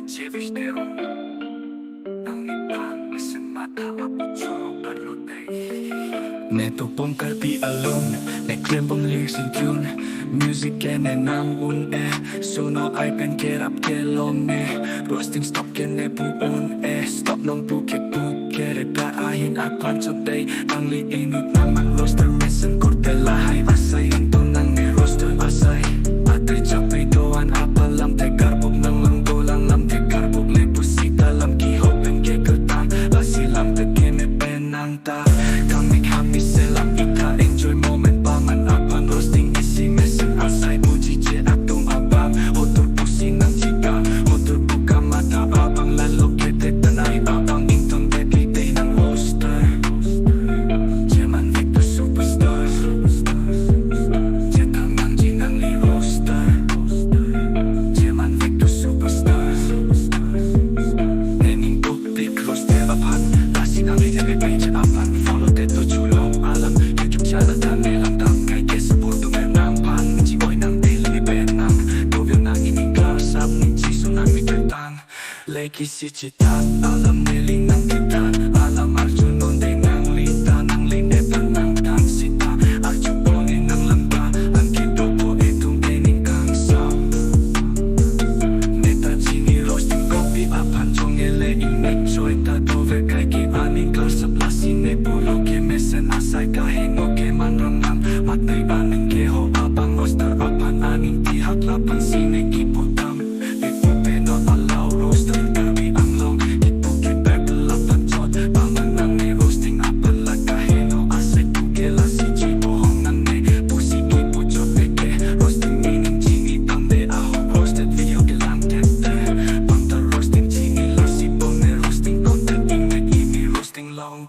제비시대로 Nangipang listen mata Aputso Parlutay Neto pong karpi alone Neklem pong lyrics in tune Music ene namun Suno ay pen kerap kelong Roasting stop kene puun Stop nong puke puke Reda ahin apan soday Ang liinut naman roaster Resen kortelahay Asay ito nang roaster asay Atay chapay doan apalam Te garbog ng manggolang lam Te garbog lepusita lam Kihopen kekertang Lasilam te kene penang ta Kami kami selam ika Enjoy moment paman apan Roasting isi mesen asay Uji je atong abang Otor pusing ng chika Otor buka mata abang Lalo kete tanay abang Intong everyday ng roaster Jeman Victor superstar Jetang ng ginang li roaster Jeman Victor superstar Nening book big roaster apan Lasin ang rin page apan Follow teto chulo alam YouTube channel dan nilang dam Kay kesa puto menang pan Jiboy ng daily benang Gobyo ng iniglar Sab ni jiso ng mitretang Leki si chita Alam niling ng kita Alam Arjun nonde ng lita Ng linetan ng dansita Arjun ponin ng lamba Ang kidobo itong dening kang sound Neta chini roasting kopi apan Chongele inek choy tatove Kay ki aning klar sa plasine Puro ke mesen asay kahino ke manrangang Matay aning keho abang roaster apan Aning tihak lapan sine iputang Ipo peno alaw roaster Garbi ang long Ipo ke bebel lapan chot Paman nang ni roasting apala kahino Asay tukela si jibohong nang ne Pusi ipo chot peke Roasting meaning chini tande aho Roasted video kilang tete Panta roasting chini lasi bone Roasting content ime imi roasting long